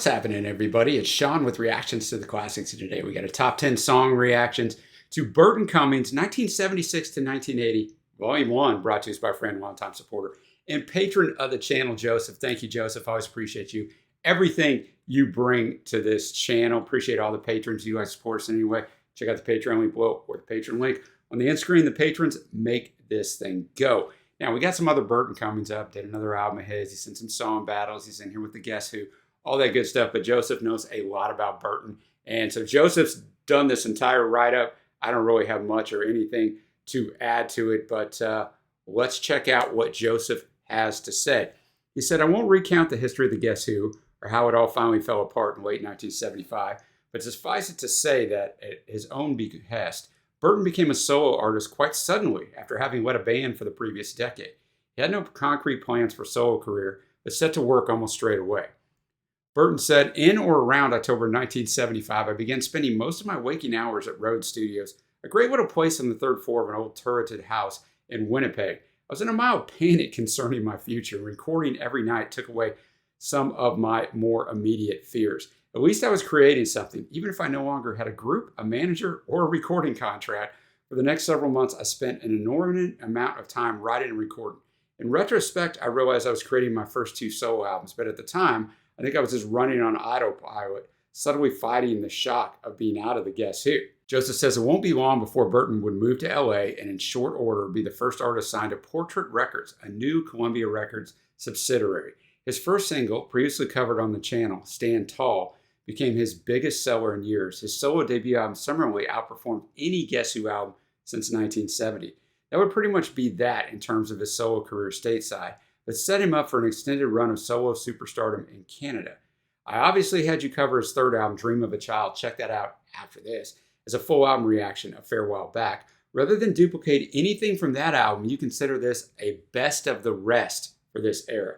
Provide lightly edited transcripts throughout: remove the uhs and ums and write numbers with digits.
happening, everybody? It's Sean with reactions to the classics. And today we got a top 10 song reactions to Burton Cummings, 1976 to 1980, Volume 1, brought to us by friend, longtime supporter, and patron of the channel, Joseph. Thank you, Joseph. I always appreciate you. Everything you bring to this channel. Appreciate all the patrons. You guys support us in any way. Check out the Patreon link below or the patron link on the end screen. The patrons make this thing go. Now, we got some other Burton Cummings up. Did another album of his. He's in some song battles. He's in here with the Guess Who. All that good stuff. But Joseph knows a lot about Burton. And so Joseph's done this entire write-up. I don't really have much or anything to add to it. But let's check out what Joseph has to say. He said, I won't recount the history of the Guess Who or how it all finally fell apart in late 1975. But suffice it to say that at his own behest, Burton became a solo artist quite suddenly after having led a band for the previous decade. He had no concrete plans for a solo career, but set to work almost straight away. Burton said, in or around October 1975, I began spending most of my waking hours at Road Studios, a great little place on the third floor of an old turreted house in Winnipeg. I was in a mild panic concerning my future. Recording every night took away some of my more immediate fears. At least I was creating something, even if I no longer had a group, a manager, or a recording contract. For the next several months, I spent an inordinate amount of time writing and recording. In retrospect, I realized I was creating my first 2 solo albums, but at the time, I think I was just running on autopilot, subtly fighting the shock of being out of the Guess Who. Joseph says it won't be long before Burton would move to LA and in short order be the first artist signed to Portrait Records, a new Columbia Records subsidiary. His first single, previously covered on the channel, Stand Tall, became his biggest seller in years. His solo debut album summarily outperformed any Guess Who album since 1970. That would pretty much be that in terms of his solo career stateside, but set him up for an extended run of solo superstardom in Canada. I obviously had you cover his third album, Dream of a Child. Check that out after this, as a full album reaction a fair while back. Rather than duplicate anything from that album, you consider this a best of the rest for this era.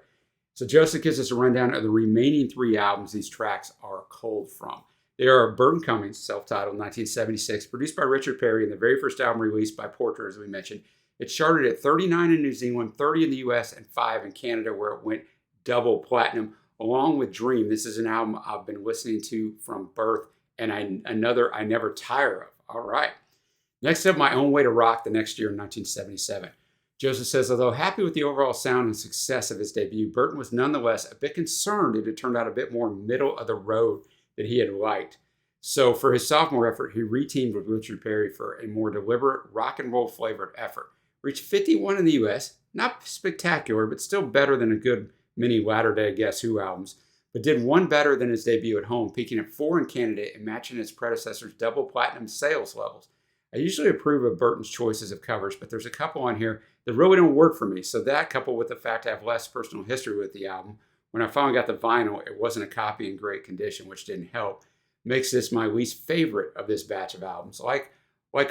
So Joseph gives us a rundown of the remaining 3 albums these tracks are culled from. They are Burton Cummings, self-titled, 1976, produced by Richard Perry, and the very first album released by Porter, as we mentioned. It charted at 39 in New Zealand, 30 in the US, and 5 in Canada, where it went double platinum, along with Dream. This is an album I've been listening to from birth, and another I never tire of. All right. Next up, My Own Way to Rock, the next year in 1977. Joseph says, although happy with the overall sound and success of his debut, Burton was nonetheless a bit concerned it had turned out a bit more middle of the road than he had liked. So for his sophomore effort, he reteamed with Richard Perry for a more deliberate rock and roll flavored effort. Reached 51 in the US, not spectacular, but still better than a good many latter-day Guess Who albums, but did one better than his debut at home, peaking at 4 in Canada and matching his predecessor's double platinum sales levels. I usually approve of Burton's choices of covers, but there's a couple on here that really don't work for me. So that, coupled with the fact I have less personal history with the album, when I finally got the vinyl, it wasn't a copy in great condition, which didn't help, makes this my least favorite of this batch of albums. Like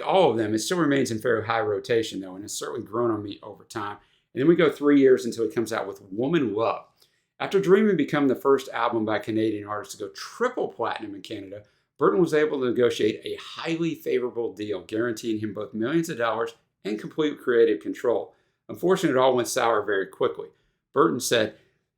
all of them, it still remains in fairly high rotation, though, and it's certainly grown on me over time. And then we go 3 years until he comes out with Woman Love. After Dreaming became the first album by a Canadian artist to go triple platinum in Canada, Burton was able to negotiate a highly favorable deal, guaranteeing him both millions of dollars and complete creative control. Unfortunately, it all went sour very quickly. Burton said,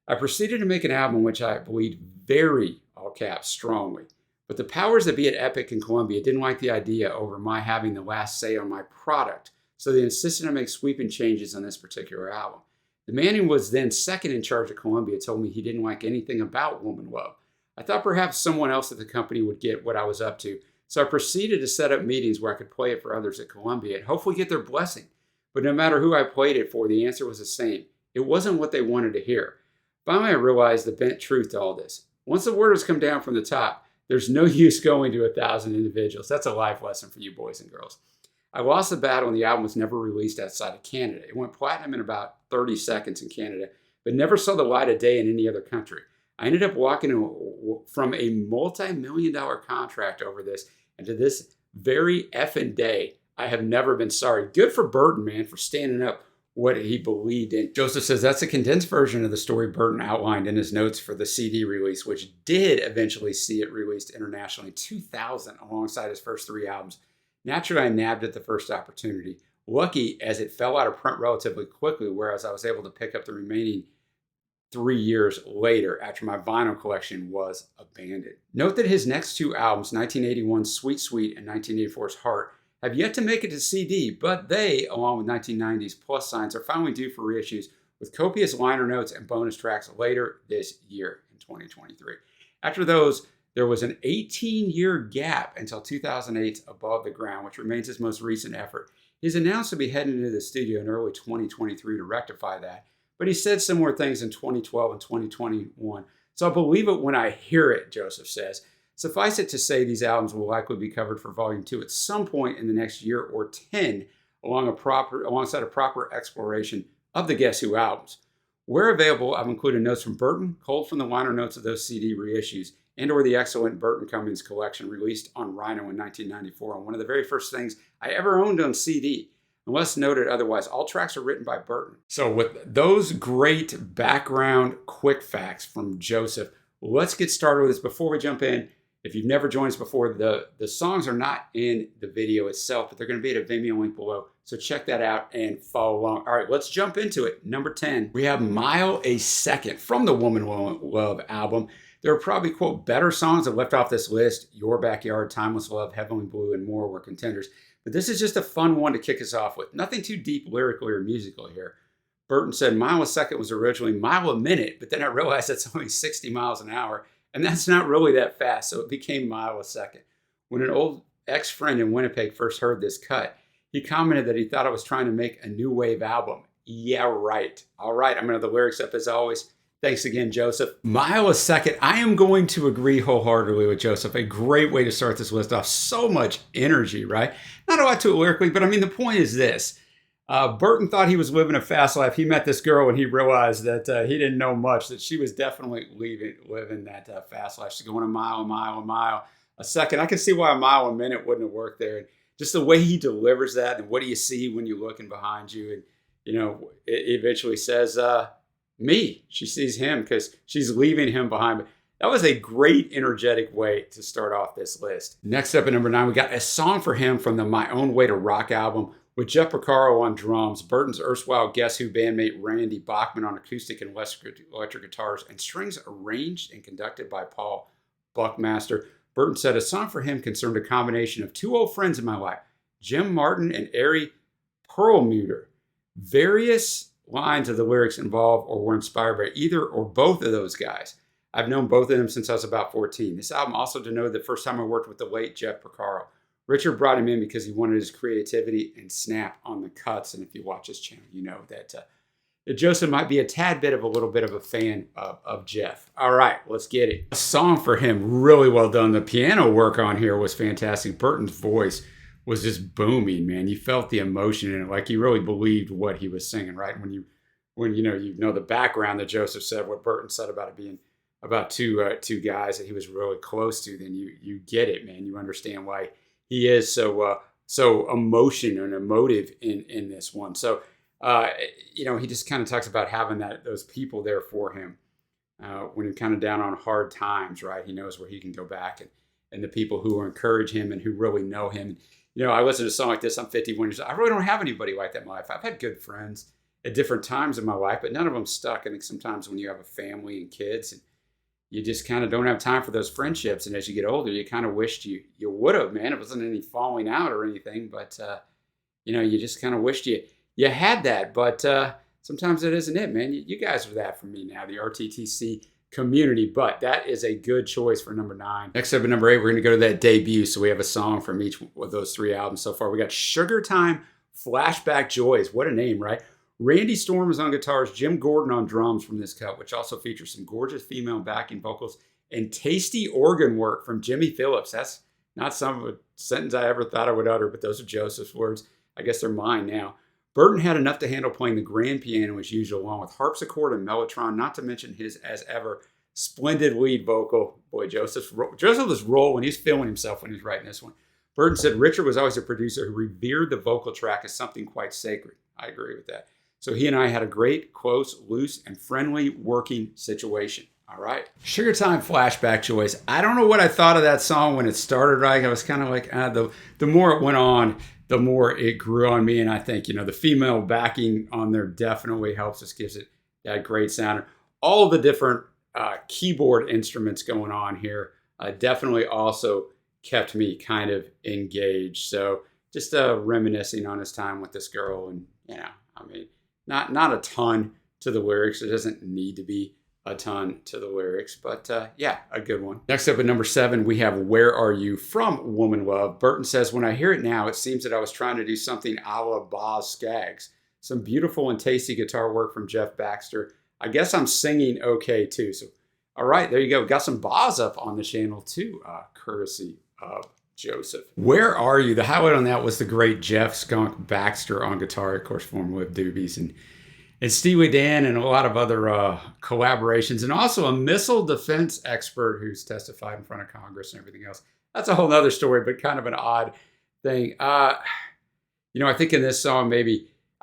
I proceeded to make an album which I believed very, all caps, strongly. But the powers that be at Epic and Columbia didn't like the idea over my having the last say on my product, so they insisted I make sweeping changes on this particular album. The man who was then second in charge at Columbia told me he didn't like anything about Woman Love. I thought perhaps someone else at the company would get what I was up to, so I proceeded to set up meetings where I could play it for others at Columbia and hopefully get their blessing. But no matter who I played it for, the answer was the same. It wasn't what they wanted to hear. Finally, I realized the bent truth to all this. Once the word has come down from the top, there's no use going to 1,000 individuals. That's a life lesson for you boys and girls. I lost the battle and the album was never released outside of Canada. It went platinum in about 30 seconds in Canada, but never saw the light of day in any other country. I ended up walking from a multi-million-dollar contract over this, and to this very effing day, I have never been sorry. Good for Burton, man, for standing up what he believed in. Joseph says that's a condensed version of the story Burton outlined in his notes for the CD release, which did eventually see it released internationally in 2000 alongside his first 3 albums. Naturally, I nabbed at the first opportunity. Lucky as it fell out of print relatively quickly, whereas I was able to pick up the remaining 3 years later after my vinyl collection was abandoned. Note that his next two albums, 1981's Sweet Sweet and 1984's Heart, have yet to make it to CD, but they, along with 1990's Plus Signs, are finally due for reissues with copious liner notes and bonus tracks later this year in 2023. After those, there was an 18-year gap until 2008's Above the Ground, which remains his most recent effort. He's announced to be heading into the studio in early 2023 to rectify that, but he said similar things in 2012 and 2021. So I believe it when I hear it, Joseph says. Suffice it to say these albums will likely be covered for Volume 2 at some point in the next year or 10, alongside a proper exploration of the Guess Who albums. Where available, I've included notes from Burton, culled from the liner notes of those CD reissues, and/or the excellent Burton Cummings collection released on Rhino in 1994, and one of the very first things I ever owned on CD. Unless noted otherwise, all tracks are written by Burton. So with those great background quick facts from Joseph, let's get started with this. Before we jump in, if you've never joined us before, the songs are not in the video itself, but they're going to be at a Vimeo link below. So check that out and follow along. All right, let's jump into it. Number 10, we have Mile a Second from the Woman Love album. There are probably, quote, better songs that left off this list. Your Backyard, Timeless Love, Heavenly Blue, and more were contenders. But this is just a fun one to kick us off with. Nothing too deep lyrically or musically here. Burton said Mile a Second was originally Mile a Minute, but then I realized that's only 60 miles an hour, and that's not really that fast, so it became Mile a Second. When an old ex-friend in Winnipeg first heard this cut, he commented that he thought I was trying to make a new wave album. Yeah, right. All right, I'm going to have the lyrics up as always. Thanks again, Joseph. Mile a Second. I am going to agree wholeheartedly with Joseph. A great way to start this list off. So much energy, right? Not a lot to it lyrically, but I mean, the point is this. Burton thought he was living a fast life. He met this girl and he realized that he didn't know much, that she was definitely living that fast life. She's going a mile a second. I can see why a mile a minute wouldn't have worked there. And just the way he delivers that, and what do you see when you're looking behind you? And, you know, it eventually says, me. She sees him because she's leaving him behind. But that was a great, energetic way to start off this list. Next up at number 9, we got a song for him from the My Own Way to Rock album with Jeff Porcaro on drums, Burton's erstwhile Guess Who bandmate Randy Bachman on acoustic and electric guitars, and strings arranged and conducted by Paul Buckmaster. Burton said a song for him concerned a combination of two old friends in my life, Jim Martin and Ari Perlmutter. Various lines of the lyrics involve or were inspired by either or both of those guys. I've known both of them since I was about 14. This album also denoted the first time I worked with the late Jeff Porcaro. Richard brought him in because he wanted his creativity and snap on the cuts. And if you watch his channel, you know that Joseph might be a tad bit of a little bit of a fan of Jeff. All right, let's get it. A song for him, really well done. The piano work on here was fantastic. Burton's voice was just booming, man. You felt the emotion in it, like he really believed what he was singing, right? When you know the background that Joseph said, what Burton said about it being about two guys that he was really close to, then you get it, man. You understand why he is so emotional and emotive in this one. So he just kind of talks about having those people there for him when he's kind of down on hard times, right? He knows where he can go back and the people who encourage him and who really know him. You know, I listen to a song like this. I'm 51 years old. I really don't have anybody like that in my life. I've had good friends at different times in my life, but none of them stuck. I think sometimes when you have a family and kids, and you just kind of don't have time for those friendships. And as you get older, you kind of wished you would have, man. It wasn't any falling out or anything, but, you just kind of wished you had that. But sometimes it isn't it, man. You guys are that for me now, the RTTC community, but that is a good choice for number 9. Next up at number 8, we're going to go to that debut. So we have a song from each of those 3 albums so far. We got Sugar Time, Flashback Joys. What a name, right? Randy Storm is on guitars, Jim Gordon on drums from this cut, which also features some gorgeous female backing vocals and tasty organ work from Jimmy Phillips. That's not some sentence I ever thought I would utter, but those are Joseph's words. I guess they're mine now. Burton had enough to handle playing the grand piano as usual, along with harpsichord and mellotron, not to mention his, as ever, splendid lead vocal. Boy, Joseph was rolling. He's feeling himself when he's writing this one. Burton said Richard was always a producer who revered the vocal track as something quite sacred. I agree with that. So he and I had a great, close, loose, and friendly working situation. All right. Sugar Time, Flashback Joys. I don't know what I thought of that song when it started, right? I was kind of like, the more it went on, the more it grew on me. And I think, the female backing on there definitely helps us, gives it that great sound. all the different keyboard instruments going on here definitely also kept me kind of engaged. So just reminiscing on his time with this girl, and I mean, not a ton to the lyrics. It doesn't need to be a ton to the lyrics, but yeah, a good one. Next up at number 7, we have Where Are You from Woman Love. Burton says, when I hear it now, it seems that I was trying to do something a la Boz Scaggs. Some beautiful and tasty guitar work from Jeff Baxter. I guess I'm singing okay too. So, all right, there you go. Got some Boz up on the channel too, courtesy of Joseph. Where Are You? The highlight on that was the great Jeff Skunk Baxter on guitar, of course, formed with Doobies and Steely Dan and a lot of other collaborations, and also a missile defense expert who's testified in front of Congress and everything else. That's a whole other story, but kind of an odd thing. I think in this song,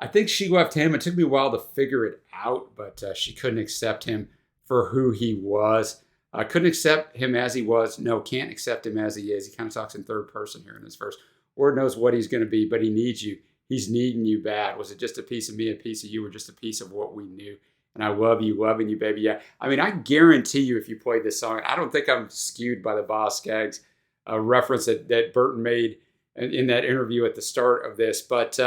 I think she left him. It took me a while to figure it out, but she couldn't accept him for who he was. Couldn't accept him as he was. No, can't accept him as he is. He kind of talks in third person here in this verse. Lord knows what he's going to be, but he needs you. He's needing you bad. Was it just a piece of me, a piece of you, or just a piece of what we knew? And I love you, loving you, baby. Yeah. I mean, I guarantee you if you played this song, I don't think I'm skewed by the Boz Scaggs reference that Burton made in that interview at the start of this. But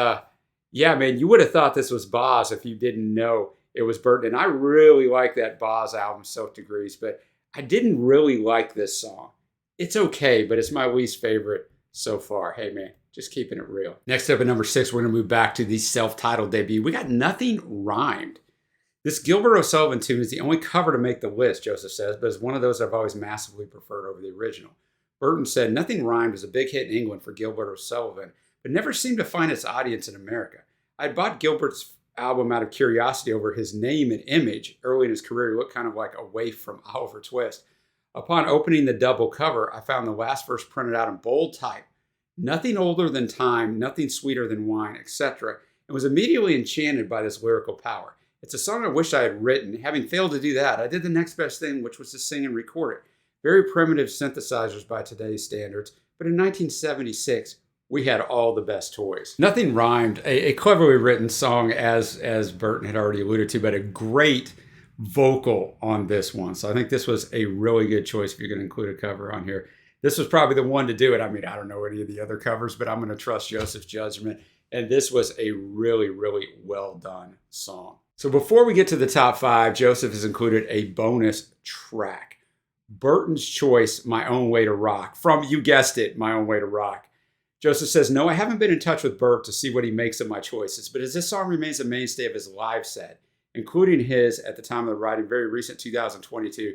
yeah, man, you would have thought this was Boz if you didn't know it was Burton. And I really like that Boz album, Soaked Degrees, but I didn't really like this song. It's okay, but it's my least favorite so far. Hey, man. Just keeping it real. Next up at number 6, we're going to move back to the self-titled debut. We got Nothing Rhymed. This Gilbert O'Sullivan tune is the only cover to make the list, Joseph says, but it's one of those I've always massively preferred over the original. Burton said, Nothing Rhymed was a big hit in England for Gilbert O'Sullivan, but never seemed to find its audience in America. I'd bought Gilbert's album out of curiosity over his name and image. Early in his career, he looked kind of like a waif from Oliver Twist. Upon opening the double cover, I found the last verse printed out in bold type. Nothing older than time, nothing sweeter than wine, etc., and was immediately enchanted by this lyrical power. It's a song I wish I had written. Having failed to do that, I did the next best thing, which was to sing and record it. Very primitive synthesizers by today's standards, but in 1976, we had all the best toys. Nothing Rhymed, a cleverly written song, as Burton had already alluded to, but a great vocal on this one. So I think this was a really good choice if you're going to include a cover on here. This was probably the one to do it. I mean, I don't know any of the other covers, but I'm going to trust Joseph's judgment. And this was a really, really well done song. So before we get to the top 5, Joseph has included a bonus track. Burton's choice, My Own Way to Rock, from, you guessed it, My Own Way to Rock. Joseph says, no, I haven't been in touch with Burt to see what he makes of my choices, but as this song remains a mainstay of his live set, including his, at the time of the writing, very recent 2022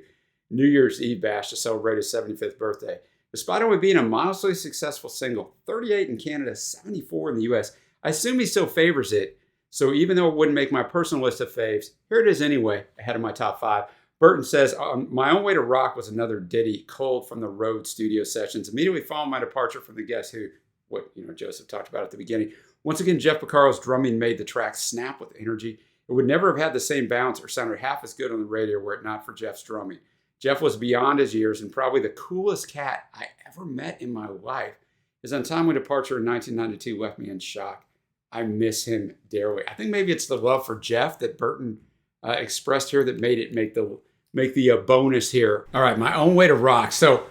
New Year's Eve bash to celebrate his 75th birthday. Despite only being a modestly successful single, 38 in Canada, 74 in the US, I assume he still favors it. So even though it wouldn't make my personal list of faves, here it is anyway, ahead of my top 5. Burton says, My Own Way to Rock was another ditty culled from the road studio sessions, immediately following my departure from the Guess Who, what Joseph talked about at the beginning. Once again, Jeff Porcaro's drumming made the track snap with energy. It would never have had the same bounce or sounded half as good on the radio were it not for Jeff's drumming. Jeff was beyond his years and probably the coolest cat I ever met in my life. His untimely departure in 1992 left me in shock. I miss him dearly. I think maybe it's the love for Jeff that Burton expressed here that made it make the bonus here. All right, My Own Way to Rock. So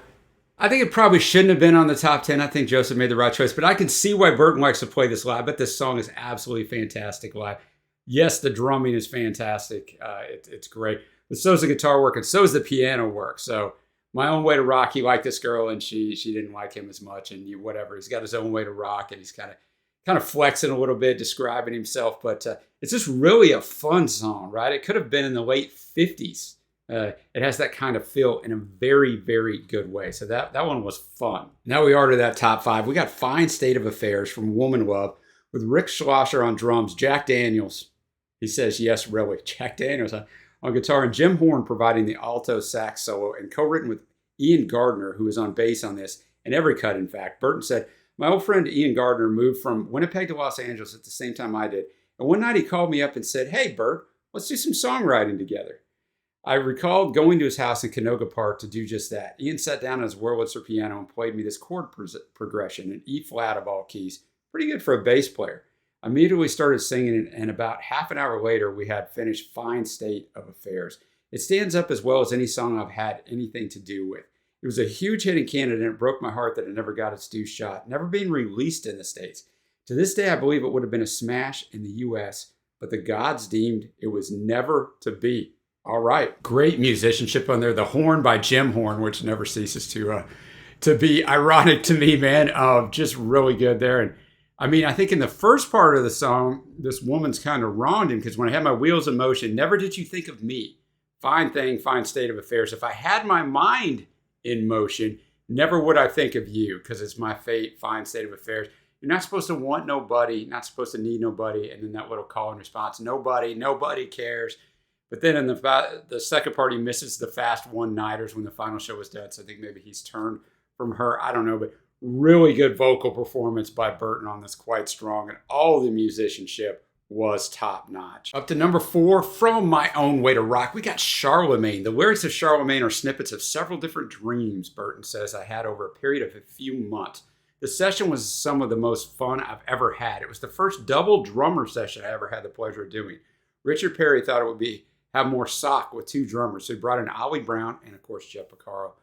I think it probably shouldn't have been on the top 10. I think Joseph made the right choice, but I can see why Burton likes to play this live. I bet this song is absolutely fantastic live. Yes, the drumming is fantastic. It's great. But so is the guitar work, and so is the piano work. So My Own Way to Rock, he liked this girl, and she didn't like him as much, and whatever. He's got his own way to rock, and he's kind of flexing a little bit, describing himself. But it's just really a fun song, right? It could have been in the late 50s. It has that kind of feel in a very, very good way. So that one was fun. Now we are to that top 5. We got Fine State of Affairs from Woman Love with Rick Schlosser on drums, Jack Daniels. He says, yes, really, Jack Daniels on guitar, and Jim Horn providing the alto sax solo, and co-written with Ian Gardner, who is on bass on this, and every cut, in fact. Burton said, my old friend Ian Gardner moved from Winnipeg to Los Angeles at the same time I did, and one night he called me up and said, hey, Burt, let's do some songwriting together. I recalled going to his house in Canoga Park to do just that. Ian sat down on his Wurlitzer piano and played me this chord progression in E-flat of all keys. Pretty good for a bass player. I immediately started singing, and about half an hour later, we had finished Fine State of Affairs. It stands up as well as any song I've had anything to do with. It was a huge hit in Canada, and it broke my heart that it never got its due shot, never being released in the States. To this day, I believe it would have been a smash in the US, but the gods deemed it was never to be. All right, great musicianship on there. The Horn by Jim Horn, which never ceases to be ironic to me, man. Just really good there. And I mean, I think in the first part of the song, this woman's kind of wronged him because when I had my wheels in motion, never did you think of me. Fine thing, fine state of affairs. If I had my mind in motion, never would I think of you because it's my fate, fine state of affairs. You're not supposed to want nobody, not supposed to need nobody. And then that little call and response, nobody cares. But then in the second part, he misses the fast one-nighters when the final show was done. So I think maybe he's turned from her. I don't know, but really good vocal performance by Burton on this, quite strong. And all the musicianship was top-notch. Up to number 4, From My Own Way to Rock, we got Charlemagne. The lyrics of Charlemagne are snippets of several different dreams, Burton says, I had over a period of a few months. The session was some of the most fun I've ever had. It was the first double drummer session I ever had the pleasure of doing. Richard Perry thought it would have more sock with 2 drummers, so he brought in Ollie Brown and, of course, Jeff Porcaro.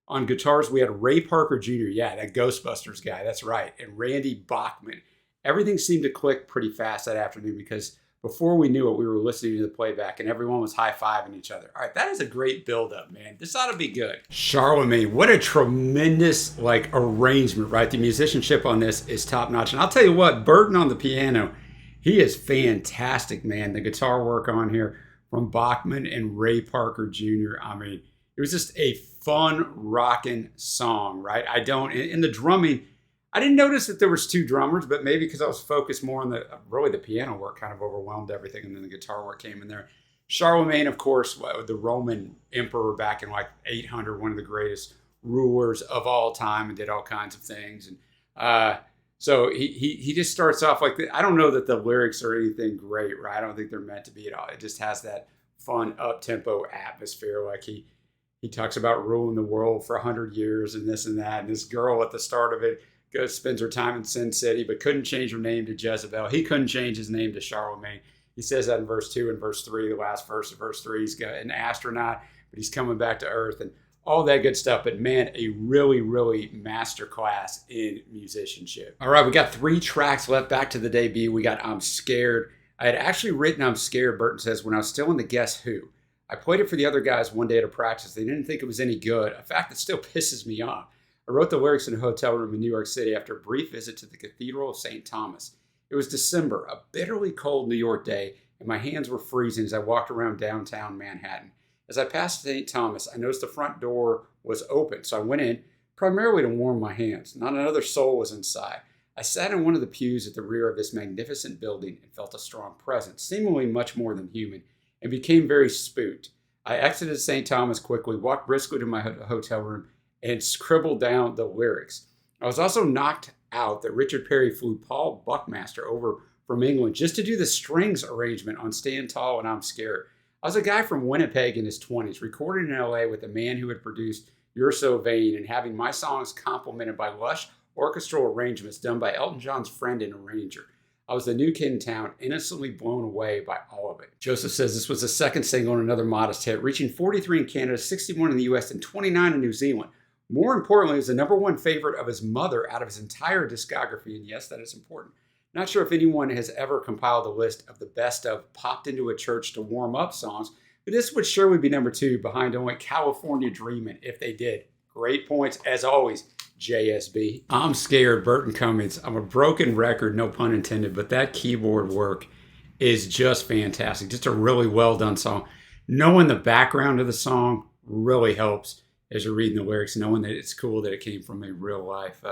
On guitars, we had Ray Parker Jr., yeah, that Ghostbusters guy, that's right, and Randy Bachman. Everything seemed to click pretty fast that afternoon because before we knew it, we were listening to the playback and everyone was high-fiving each other. All right, that is a great build-up, man. This ought to be good. Charlemagne, what a tremendous arrangement, right? The musicianship on this is top-notch. And I'll tell you what, Burton on the piano, he is fantastic, man. The guitar work on here from Bachman and Ray Parker Jr., I mean, it was just a fun, rocking song, right? In the drumming, I didn't notice that there was 2 drummers, but maybe because I was focused more on the piano work kind of overwhelmed everything, and then the guitar work came in there. Charlemagne, of course, the Roman emperor back in 800, one of the greatest rulers of all time, and did all kinds of things. And so he just starts off like I don't know that the lyrics are anything great, right? I don't think they're meant to be at all. It just has that fun up-tempo atmosphere, he talks about ruling the world for 100 years and this and that, and this girl at the start of it spends her time in Sin City, but couldn't change her name to Jezebel. He couldn't change his name to Charlemagne. He says that in verse 2 and verse 3, the last verse of verse 3. He's got an astronaut, but he's coming back to Earth and all that good stuff. But man, a really, really masterclass in musicianship. All right, we got 3 tracks left back to the debut. We got I'm Scared. I had actually written I'm Scared, Burton says, when I was still in the Guess Who. I played it for the other guys one day at a practice. They didn't think it was any good, a fact that still pisses me off. I wrote the lyrics in a hotel room in New York City after a brief visit to the Cathedral of St. Thomas. It was December, a bitterly cold New York day, and my hands were freezing as I walked around downtown Manhattan. As I passed St. Thomas, I noticed the front door was open, so I went in, primarily to warm my hands. Not another soul was inside. I sat in one of the pews at the rear of this magnificent building and felt a strong presence, seemingly much more than human, and became very spooked. I exited St. Thomas quickly, walked briskly to my hotel room, and scribbled down the lyrics. I was also knocked out that Richard Perry flew Paul Buckmaster over from England just to do the strings arrangement on Stand Tall and I'm Scared. I was a guy from Winnipeg in his 20s, recording in LA with a man who had produced You're So Vain and having my songs complemented by lush orchestral arrangements done by Elton John's friend and arranger. I was the new kid in town, innocently blown away by all of it. Joseph says this was the second single and another modest hit, reaching 43 in Canada, 61 in the US, and 29 in New Zealand. More importantly, it was the number 1 favorite of his mother out of his entire discography, and yes, that is important. Not sure if anyone has ever compiled a list of the best of popped into a church to warm up songs, but this would surely be number 2 behind only California Dreamin' if they did. Great points, as always, JSB. I'm Scared, Burton Cummings. I'm a broken record, no pun intended, but that keyboard work is just fantastic. Just a really well done song. Knowing the background of the song really helps as you're reading the lyrics, knowing that it's cool that it came from a real life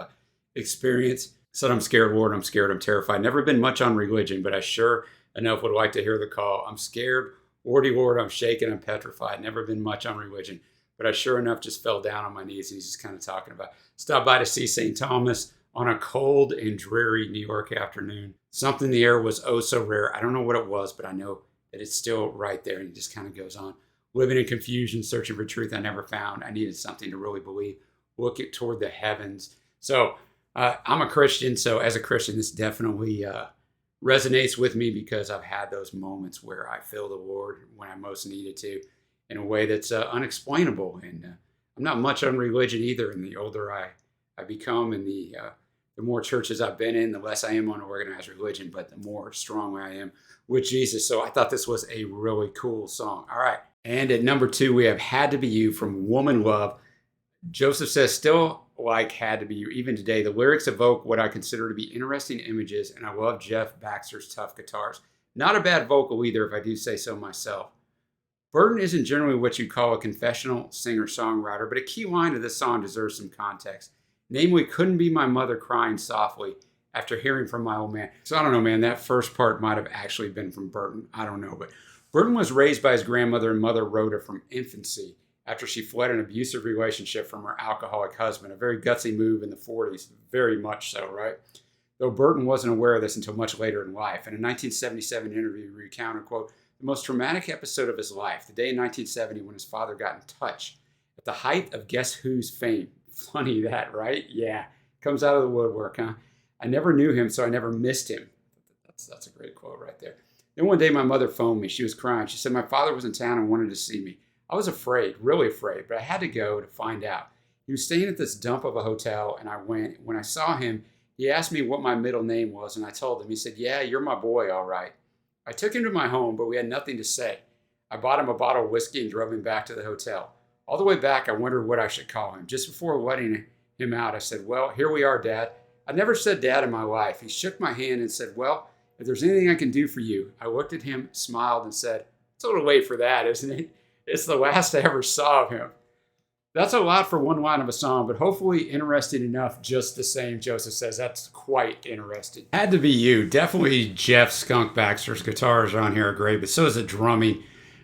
experience. Said I'm scared, Lord, I'm scared, I'm terrified. Never been much on religion, but I sure enough would like to hear the call. I'm scared, Lordy Lord, I'm shaken, I'm petrified. Never been much on religion, but I sure enough just fell down on my knees. And he's just kind of talking about, stopped by to see St. Thomas on a cold and dreary New York afternoon. Something in the air was oh so rare. I don't know what it was, but I know that it's still right there. And he just kind of goes on. Living in confusion, searching for truth I never found. I needed something to really believe. Look it toward the heavens. So I'm a Christian. So as a Christian, this definitely resonates with me because I've had those moments where I feel the Lord when I most needed to. in a way that's unexplainable. And I'm not much on religion either. And the older I become, and the more churches I've been in, the less I am on organized religion, but the more strong I am with Jesus. So I thought this was a really cool song. All right. And at number 2, we have Had to Be You from Woman Love. Joseph says, still like Had to Be You. Even today, the lyrics evoke what I consider to be interesting images, and I love Jeff Baxter's tough guitars. Not a bad vocal either, if I do say so myself. Burton isn't generally what you'd call a confessional singer-songwriter, but a key line of this song deserves some context. Namely, couldn't be my mother crying softly after hearing from my old man. So I don't know, man, that first part might have actually been from Burton. I don't know, but Burton was raised by his grandmother and mother, Rhoda, from infancy after she fled an abusive relationship from her alcoholic husband. A very gutsy move in the 40s, very much so, right? Though Burton wasn't aware of this until much later in life. In a 1977 interview, he recounted, quote, the most traumatic episode of his life, the day in 1970 when his father got in touch at the height of Guess Who's fame. Funny that, right? Yeah. Comes out of the woodwork, huh? I never knew him, so I never missed him. That's a great quote right there. Then one day my mother phoned me. She was crying. She said my father was in town and wanted to see me. I was afraid, really afraid, but I had to go to find out. He was staying at this dump of a hotel, and I went. When I saw him, he asked me what my middle name was, and I told him. He said, yeah, you're my boy, all right. I took him to my home, but we had nothing to say. I bought him a bottle of whiskey and drove him back to the hotel. All the way back, I wondered what I should call him. Just before letting him out, I said, well, here we are, Dad. I never said Dad in my life. He shook my hand and said, well, if there's anything I can do for you. I looked at him, smiled, and said, it's a little late for that, isn't it? It's the last I ever saw of him. That's a lot for one line of a song, but hopefully interesting enough just the same. Joseph says that's quite interesting. Had to Be You. Definitely Jeff Skunk Baxter's guitars on here are great, but so is the drumming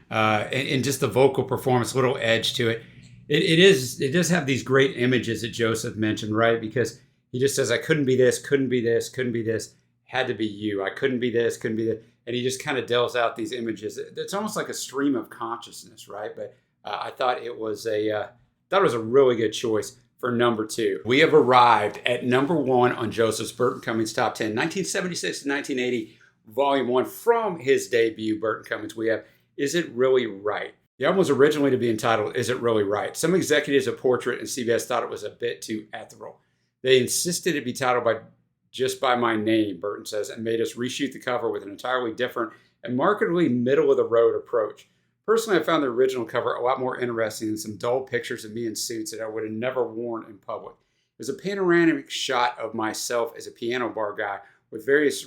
and just the vocal performance, a little edge to it. It does have these great images that Joseph mentioned, right? Because he just says, I couldn't be this, couldn't be this, couldn't be this. Had to be you. I couldn't be this, couldn't be that. And he just kind of delves out these images. It's almost like a stream of consciousness, right? But I thought it was a really good choice for number 2. We have arrived at number 1 on Joseph's Burton Cummings Top 10, 1976 to 1980, Volume 1 from his debut, Burton Cummings. We have Is It Really Right? The album was originally to be entitled Is It Really Right? Some executives at Portrait and CBS thought it was a bit too ethereal. They insisted it be titled just by my name, Burton says, and made us reshoot the cover with an entirely different and markedly middle-of-the-road approach. Personally, I found the original cover a lot more interesting than some dull pictures of me in suits that I would have never worn in public. It was a panoramic shot of myself as a piano bar guy with various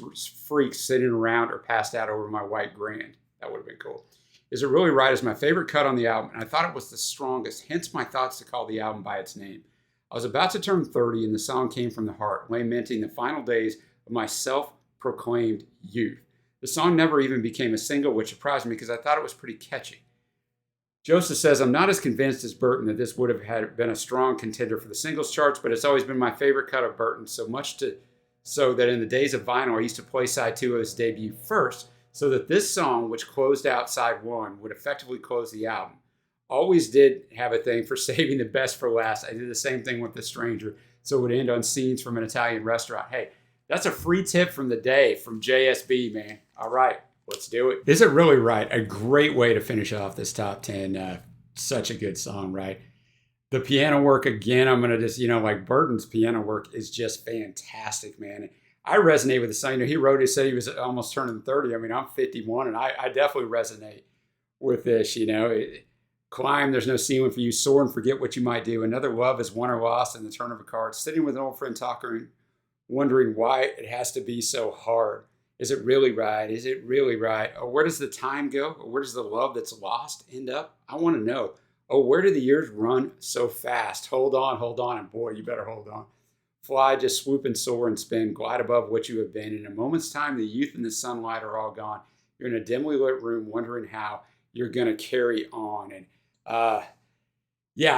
freaks sitting around or passed out over my white Grand. That would have been cool. Is It Really Right is my favorite cut on the album, and I thought it was the strongest, hence my thoughts to call the album by its name. I was about to turn 30, and the song came from the heart, lamenting the final days of my self-proclaimed youth. The song never even became a single, which surprised me because I thought it was pretty catchy. Joseph says, I'm not as convinced as Burton that this would have been a strong contender for the singles charts, but it's always been my favorite cut of Burton, so that in the days of vinyl, I used to play side 2 of his debut first, so that this song, which closed out side 1, would effectively close the album. Always did have a thing for saving the best for last. I did the same thing with The Stranger, so it would end on scenes from an Italian restaurant. Hey, that's a free tip from the day from JSB, man. All right, let's do it. Is It Really Right? A great way to finish off this top 10. Such a good song, right? The piano work, again, I'm going to just, like Burton's piano work is just fantastic, man. I resonate with the song. He wrote it, said he was almost turning 30. I mean, I'm 51, and I definitely resonate with this, Climb, There's No Ceiling for You, Soar and Forget What You Might Do. Another Love is Won or Lost in the Turn of a Card. Sitting with an old friend talking, wondering why it has to be so hard. Is it really right? Is it really right? Or where does the time go? Or where does the love that's lost end up? I want to know. Oh, where do the years run so fast? Hold on, and boy, you better hold on. Fly, just swoop and soar and spin, glide above what you have been. In a moment's time, the youth and the sunlight are all gone. You're in a dimly lit room wondering how you're going to carry on. And I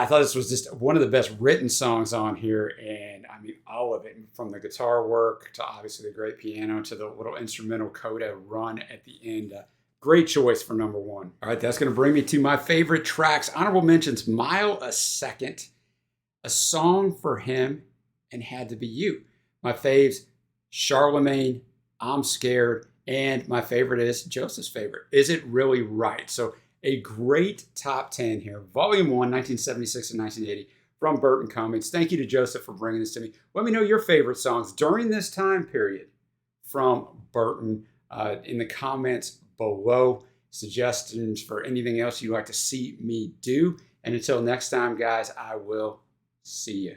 thought this was just one of the best written songs on here. And I mean, all of it, from the guitar work to obviously the great piano to the little instrumental coda run at the end. Great choice for number 1. All right, that's going to bring me to my favorite tracks. Honorable mentions, Mile a Second, A Song for Him, and Had to Be You. My faves, Charlemagne, I'm Scared, and my favorite is Joseph's favorite. Is It Really Right? So a great top 10 here. Volume 1, 1976 and 1980 from Burton Cummings. Thank you to Joseph for bringing this to me. Let me know your favorite songs during this time period from Burton in the comments below. Suggestions for anything else you'd like to see me do. And until next time, guys, I will see you.